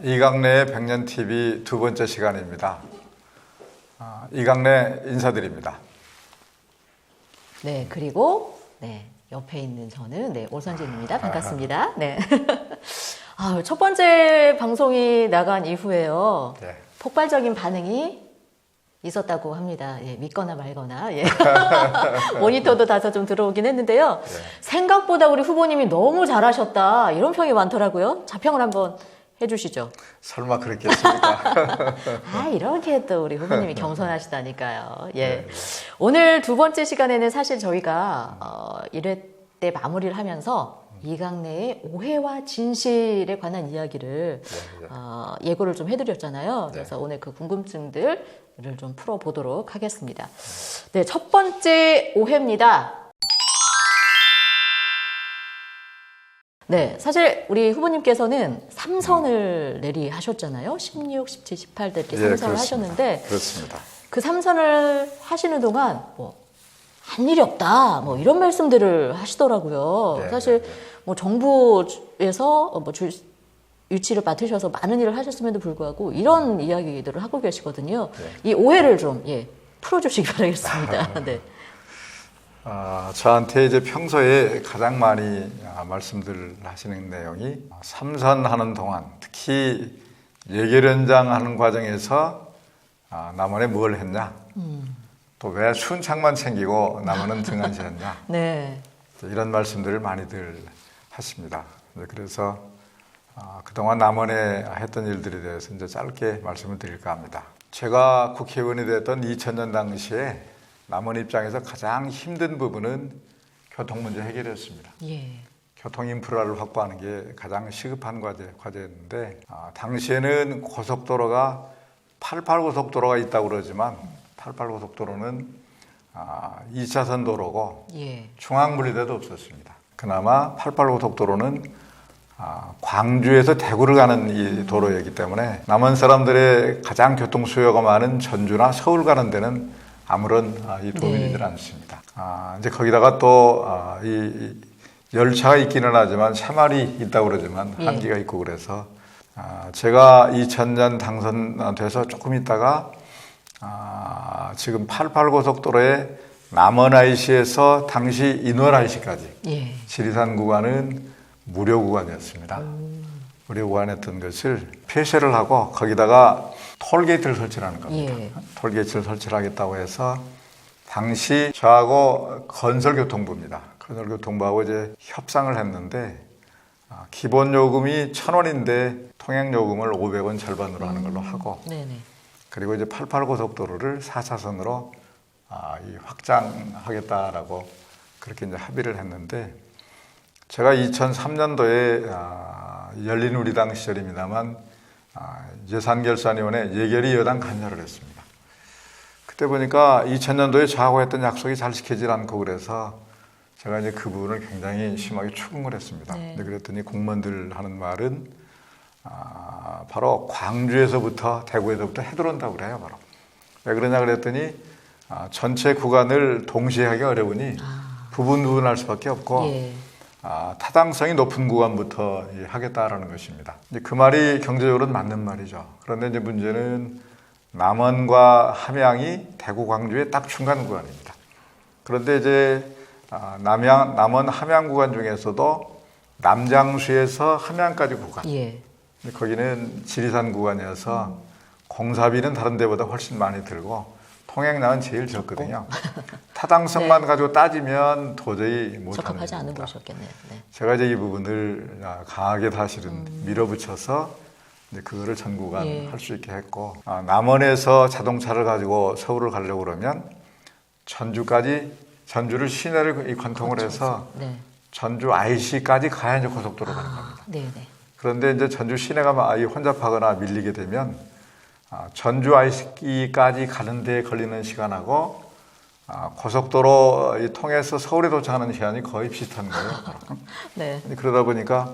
이강래의 백년TV 두 번째 시간입니다. 이강래 인사드립니다. 네, 그리고 옆에 있는 저는 오선진입니다. 반갑습니다. 네. 첫 번째 방송이 나간 이후에요. 네. 폭발적인 반응이 있었다고 합니다. 예, 믿거나 말거나. 예. 모니터도 다소 좀 들어오긴 했는데요. 네. 생각보다 우리 후보님이 너무 잘하셨다. 이런 평이 많더라고요. 자평을 한번 해주시죠. 설마 그랬겠습니까? 이렇게 또 우리 후보님이 겸손하시다니까요. 예. 네. 오늘 두 번째 시간에는 사실 저희가 1회 때 마무리를 하면서 이강래의 오해와 진실에 관한 이야기를 예고를 좀 해드렸잖아요. 그래서 오늘 그 궁금증들을 좀 풀어보도록 하겠습니다. 네, 첫 번째 오해입니다. 네, 사실 우리 후보님께서는 3선을 내리하셨잖아요. 16, 17, 18대 이렇게 3선을 하셨는데 그렇습니다. 그 3선을 하시는 동안 한 일이 없다 이런 말씀들을 하시더라고요. 네, 사실 정부에서 유치를 맡으셔서 많은 일을 하셨음에도 불구하고 이런 이야기들을 하고 계시거든요. 네. 이 오해를 좀 풀어주시기 바라겠습니다. 네. 저한테 이제 평소에 가장 많이 말씀들 하시는 내용이 3선 하는 동안 특히 예결연장 하는 과정에서 남원에 뭘 했냐, 또 왜 순창만 챙기고 남원은 등한시했냐, 네. 이런 말씀들을 많이들 하십니다. 그래서 그동안 남원에 했던 일들에 대해서 이제 짧게 말씀을 드릴까 합니다. 제가 국회의원이 됐던 2000년 당시에 남원 입장에서 가장 힘든 부분은 교통 문제 해결이었습니다. 예. 교통 인프라를 확보하는 게 가장 시급한 과제였는데 당시에는 고속도로가 88고속도로가 있다고 그러지만 88고속도로는 2차선 도로고 중앙분리대도 없었습니다. 그나마 88고속도로는 광주에서 대구를 가는 이 도로이기 때문에 남원 사람들의 가장 교통 수요가 많은 전주나 서울 가는 데는 아무런 도움이 되질 않습니다. 이제 거기다가 또 이 열차가 있기는 하지만 새말이 있다고 그러지만 한계가 있고 그래서 제가 2000년 당선돼서 조금 있다가 지금 88고속도로의 남원 IC에서 당시 인월 IC까지 지리산 구간은 무료 구간이었습니다. 무료 구간이었던 것을 폐쇄를 하고 거기다가 톨게이트를 설치하는 겁니다. 톨게이트를 설치하겠다고 해서 당시 저하고 건설교통부입니다. 건설교통부하고 이제 협상을 했는데 기본 요금이 1,000원인데 통행 요금을 500원 절반으로 하는 걸로 하고 그리고 이제 88고속도로를 4차선으로 확장하겠다라고 그렇게 이제 합의를 했는데 제가 2003년도에 열린우리당 시절입니다만 예산결산위원회 예결위 여당 간여를 했습니다. 그때 보니까 2000년도에 저하고 했던 약속이 잘 지켜지지 않고 그래서 제가 이제 그 부분을 굉장히 심하게 추궁을 했습니다. 그랬더니 공무원들 하는 말은 바로 광주에서부터 대구에서부터 해들어온다고 그래요. 바로. 왜 그러냐 그랬더니 전체 구간을 동시에 하기 어려우니 부분할 수밖에 없고 타당성이 높은 구간부터 하겠다라는 것입니다. 이제 그 말이 경제적으로는 맞는 말이죠. 그런데 이제 문제는 남원과 함양이 대구 광주의 딱 중간 구간입니다. 그런데 이제 남원 함양 구간 중에서도 남장수에서 함양까지 구간. 거기는 지리산 구간이어서 공사비는 다른 데보다 훨씬 많이 들고 통행량은 제일 적거든요. 타당성만 가지고 따지면 도저히 못하는 적합하지 않은 곳이었겠네요. 제가 이제 이 부분을 강하게 사실은 밀어붙여서 이제 그거를 전 구간 할 수 있게 했고 남원에서 자동차를 가지고 서울을 가려고 그러면 전주를 시내를 관통을 해서 전주 IC까지 가야 이제 고속도로 가는 겁니다. 그런데 이제 전주 시내가 혼잡하거나 밀리게 되면 전주 IC까지 가는 데 걸리는 시간하고 고속도로 통해서 서울에 도착하는 시간이 거의 비슷한 거예요. 그러다 보니까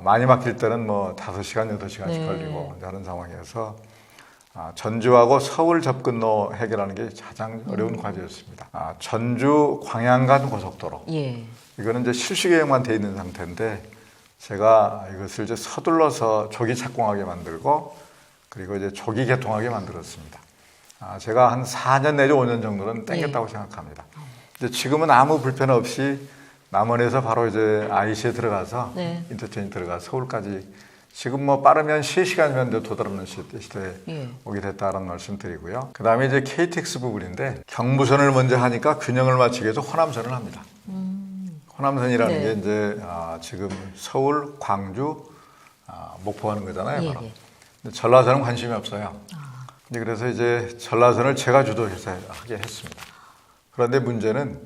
많이 막힐 때는 5시간, 8시간씩 걸리고 하는 상황이어서 전주하고 서울 접근로 해결하는 게 가장 어려운 과제였습니다. 전주 광양간 고속도로 이거는 이제 실시계획만 돼 있는 상태인데 제가 이것을 이제 서둘러서 조기 착공하게 만들고 그리고 이제 조기 개통하게 만들었습니다. 제가 한 4년 내지 5년 정도는 땡겼다고 생각합니다. 이제 지금은 아무 불편 없이 남원에서 바로 이제 IC에 들어가서 인터체인지 들어가서 서울까지 지금 뭐 빠르면 3시간이면 도달하는 시대에 오게 됐다는 말씀 드리고요. 그 다음에 이제 KTX 부분인데 경부선을 먼저 하니까 균형을 맞추기 위해서 호남선을 합니다. 호남선이라는 게 이제 지금 서울, 광주, 목포 하는 거잖아요. 바로. 근데 전라선은 관심이 없어요. 그래서 이제 전라선을 제가 주도해서 하게 했습니다. 그런데 문제는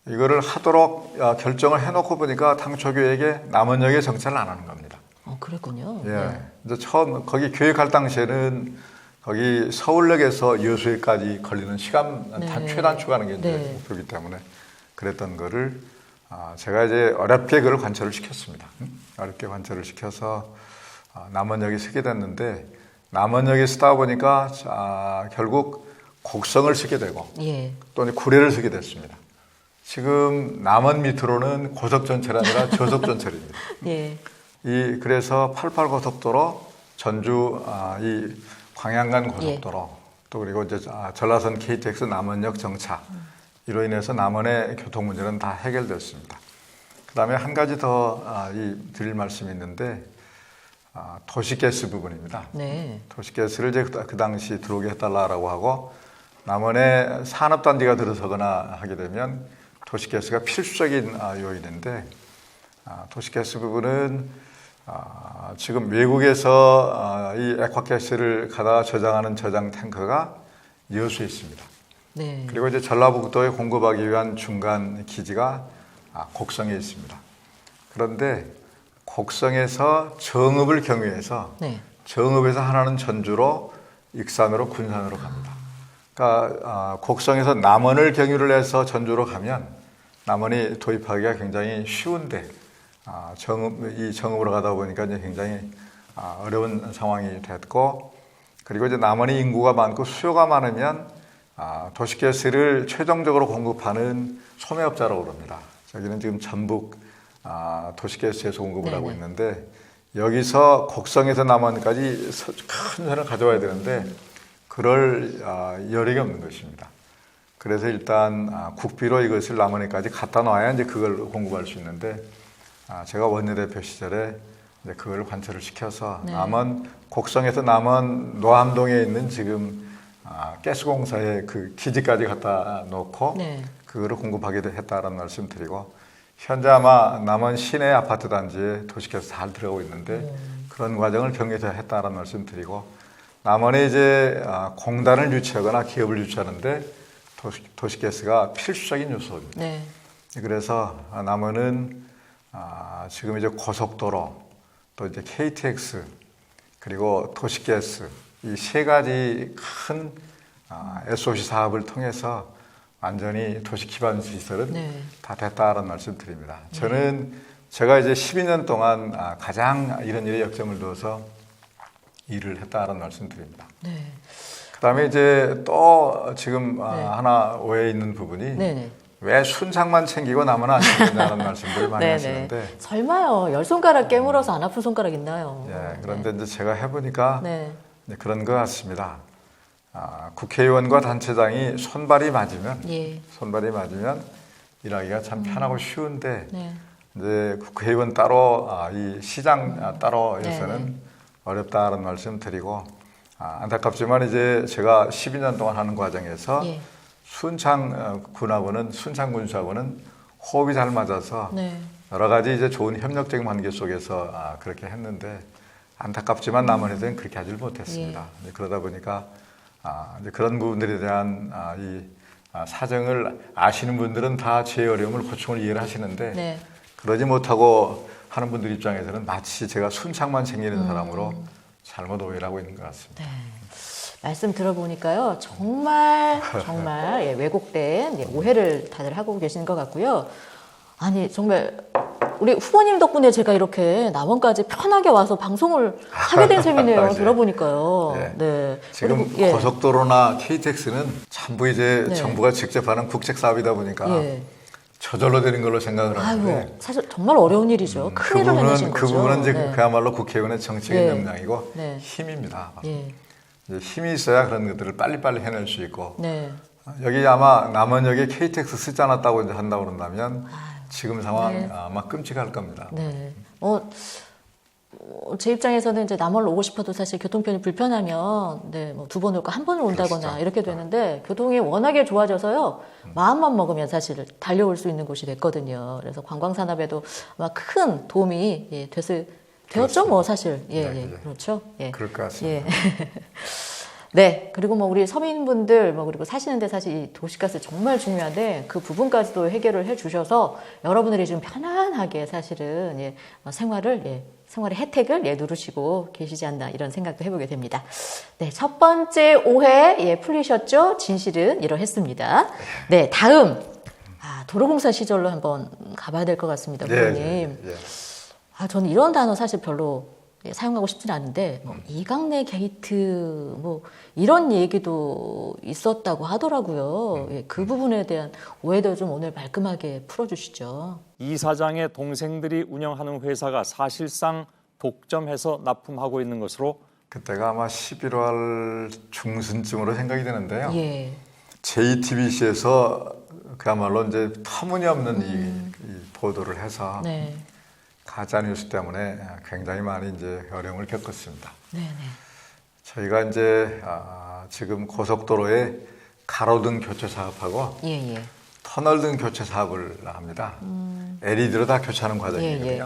이거를 하도록 결정을 해놓고 보니까 당초 계획에 남원역에 정차를 안 하는 겁니다. 그랬군요. 예. 이제 처음 거기 계획할 당시에는 거기 서울역에서 여수에까지 걸리는 시간 최단축하는 게 이제 목표이기 때문에 그랬던 거를 제가 이제 어렵게 그걸 관철을 시켰습니다. 어렵게 관철을 시켜서 남원역에 서게 됐는데 남원역에 쓰다 보니까 결국 곡성을 쓰게 되고 또 구례를 쓰게 됐습니다. 지금 남원 밑으로는 고속전철이 아니라 저속전철입니다. 그래서 88 고속도로, 전주 이 광양간 고속도로, 또 그리고 이제 전라선 KTX 남원역 정차 이로 인해서 남원의 교통 문제는 다 해결됐습니다. 그다음에 한 가지 더 드릴 말씀이 있는데 도시가스 부분입니다. 도시가스를 이제 그 당시 들어오게 해달라고 하고 남원에 산업단지가 들어서거나 하게 되면 도시가스가 필수적인 요인인데 도시가스 부분은 지금 외국에서 이 액화가스를 가다 저장하는 저장 탱커가 여수에 있습니다. 그리고 이제 전라북도에 공급하기 위한 중간 기지가 곡성에 있습니다. 그런데 곡성에서 정읍을 경유해서 정읍에서 하나는 전주로 익산으로 군산으로 갑니다. 그러니까 곡성에서 남원을 경유를 해서 전주로 가면 남원이 도입하기가 굉장히 쉬운데 이 정읍으로 가다 보니까 이제 굉장히 어려운 상황이 됐고 그리고 이제 남원이 인구가 많고 수요가 많으면 도시가스를 최종적으로 공급하는 소매업자라고 그럽니다. 저기는 지금 전북 도시가스에서 공급을 하고 있는데 여기서 곡성에서 남원까지 큰 선을 가져와야 되는데 그럴 여력이 없는 것입니다. 그래서 일단 국비로 이것을 남원에까지 갖다 놔야 이제 그걸 공급할 수 있는데 제가 원내대표 시절에 이제 그걸 관철을 시켜서 남원 곡성에서 남원 노암동에 있는 지금 가스공사의 그 기지까지 갖다 놓고 그거를 공급하게 했다라는 말씀 드리고 현재 아마 남원 시내 아파트 단지에 도시가스 잘 들어가고 있는데 그런 과정을 경유해서 했다라는 말씀 드리고 남원에 이제 공단을 유치하거나 기업을 유치하는데 도시가스가 필수적인 요소입니다. 그래서 남원은 지금 이제 고속도로 또 이제 KTX 그리고 도시가스 이 세 가지 큰 SOC 사업을 통해서 완전히 도시 기반 시설은 다 됐다라는 말씀 드립니다. 제가 이제 12년 동안 가장 이런 일에 역점을 두어서 일을 했다라는 말씀 드립니다. 그다음에 이제 또 지금 하나 오해 있는 부분이 왜 순창만 챙기고 남은 안 챙기냐는 말씀들을 많이 하시는데 설마요. 10손가락 깨물어서 안 아픈 손가락 있나요? 그런데 이제 제가 해보니까 그런 것 같습니다. 국회의원과 단체장이 손발이 맞으면 일하기가 참 편하고 쉬운데 이제 국회의원 따로 이 시장 따로에서는 어렵다는 말씀 드리고 안타깝지만 이제 제가 12년 동안 하는 과정에서 순창군하고는 순창군수하고는 호흡이 잘 맞아서 여러 가지 이제 좋은 협력적인 관계 속에서 그렇게 했는데 안타깝지만 남원에서는 그렇게 하지를 못했습니다. 그러다 보니까 이제 그런 부분들에 대한 이 사정을 아시는 분들은 다 제 어려움을 고충을 이해를 하시는데 그러지 못하고 하는 분들 입장에서는 마치 제가 순창만 챙기는 사람으로 잘못 오해를 하고 있는 것 같습니다. 말씀 들어보니까요, 정말 왜곡된 오해를 다들 하고 계시는 것 같고요. 아니, 정말 우리 후보님 덕분에 제가 이렇게 남원까지 편하게 와서 방송을 하게 된 셈이네요. 들어보니까요. 지금 그리고, 고속도로나 KTX는 전부 이제 정부가 직접 하는 국책 사업이다 보니까 저절로 되는 걸로 생각을 하는데 아유, 사실 정말 어려운 일이죠. 큰 일을 해내신 거죠. 그 부분은 이제 네. 그야말로 국회의원의 정치적인 네. 역량이고 네. 힘입니다. 예. 이제 힘이 있어야 그런 것들을 빨리빨리 해낼 수 있고 네. 여기 아마 남원역에 KTX 쓰지 않았다고 이제 한다고 그런다면 지금 상황 네. 아마 끔찍할 겁니다. 네. 제 입장에서는 이제 남원을 오고 싶어도 사실 교통편이 불편하면 네, 뭐 2번 올까 1번을 온다거나 그렇죠. 이렇게 되는데 교통이 워낙에 좋아져서요. 마음만 먹으면 사실 달려올 수 있는 곳이 됐거든요. 그래서 관광 산업에도 아마 큰 도움이 되었죠, 뭐 사실. 예, 네, 예. 네. 그렇죠. 예. 그럴 것 같습니다. 예. 네. 그리고 뭐 우리 서민분들 뭐 그리고 사시는데 사실 이 도시가스 정말 중요한데 그 부분까지도 해결을 해 주셔서 여러분들이 지금 편안하게 사실은 예, 생활의 혜택을 예, 누르시고 계시지 않나 이런 생각도 해보게 됩니다. 네. 첫 번째 오해 예, 풀리셨죠? 진실은 이러했습니다. 네. 다음. 도로공사 시절로 한번 가봐야 될 것 같습니다. 부모님. 예. 저는 이런 단어 사실 별로 사용하고 싶지는 않은데 이강내 게이트 뭐 이런 얘기도 있었다고 하더라고요. 예, 그 부분에 대한 오해도 좀 오늘 말끔하게 풀어주시죠. 이 사장의 동생들이 운영하는 회사가 사실상 독점해서 납품하고 있는 것으로 그때가 아마 11월 중순쯤으로 생각이 되는데요. 예. JTBC에서 그야말로 이제 터무니없는 이 보도를 해서 네. 가짜 뉴스 때문에 굉장히 많이 이제 어려움을 겪었습니다. 네네. 저희가 이제 지금 고속도로에 가로등 교체 사업하고 예예. 터널등 교체 사업을 합니다. LED로 다 교체하는 과정이거든요. 예, 예.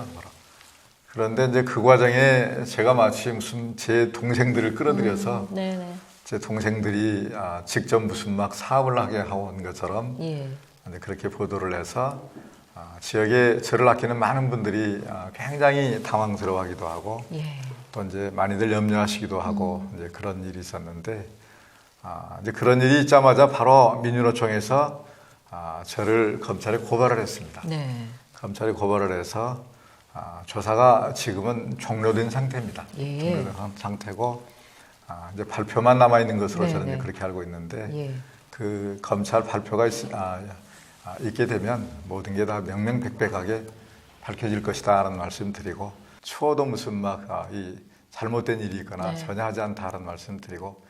그런데 이제 그 과정에 제가 마치 무슨 제 동생들을 끌어들여서 네네. 제 동생들이 직접 무슨 막 사업을 하게 하온 것처럼 예. 이제 그렇게 보도를 해서 지역에 저를 아끼는 많은 분들이 굉장히 당황스러워하기도 하고 예. 또 이제 많이들 염려하시기도 하고 이제 그런 일이 있었는데 이제 그런 일이 있자마자 바로 민주노총에서 저를 검찰에 고발을 했습니다. 네. 검찰에 고발을 해서 조사가 지금은 종료된 상태입니다. 예. 종료된 상태고 이제 발표만 남아 있는 것으로 네, 저는 네. 이제 그렇게 알고 있는데 예. 그 검찰 발표가 있게 되면 모든 게 다 명명백백하게 밝혀질 것이다라는 말씀드리고 추호도 무슨 이 잘못된 일이 있거나 네. 전혀 하지 않다라는 말씀드리고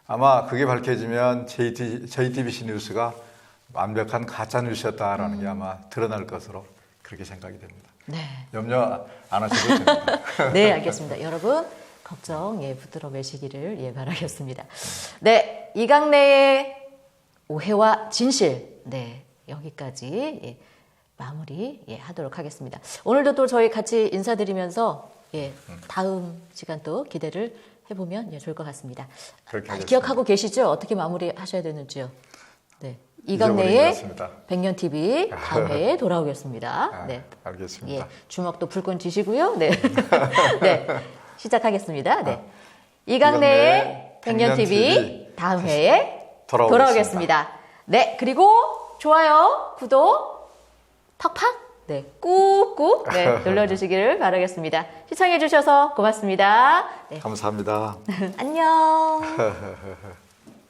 아마 그게 밝혀지면 JTBC 뉴스가 완벽한 가짜 뉴스였다라는 게 아마 드러날 것으로 그렇게 생각이 됩니다. 네. 염려 안 하셔도 됩니다. 네, 알겠습니다. 여러분 걱정 붙들어 매시기를 바라겠습니다. 네, 이강래의 오해와 진실 네 여기까지 마무리 하도록 하겠습니다. 오늘도 또 저희 같이 인사드리면서 다음 시간 또 기대를 해보면 좋을 것 같습니다. 그렇게 하겠습니다. 기억하고 계시죠? 어떻게 마무리하셔야 되는지요? 네, 잊어버린 이강래의 것 같습니다. 백년TV 다음 회에 돌아오겠습니다. 네. 알겠습니다. 주먹도 불끈 쥐시고요. 네. 네. 시작하겠습니다. 네. 이강래의 이강래의 백년TV 다음 회에 돌아오겠습니다. 돌아오겠습니다. 네. 그리고 좋아요, 구독, 팍팍, 네. 꾹꾹, 네. 눌러주시기를 바라겠습니다. 시청해주셔서 고맙습니다. 네. 감사합니다. 안녕.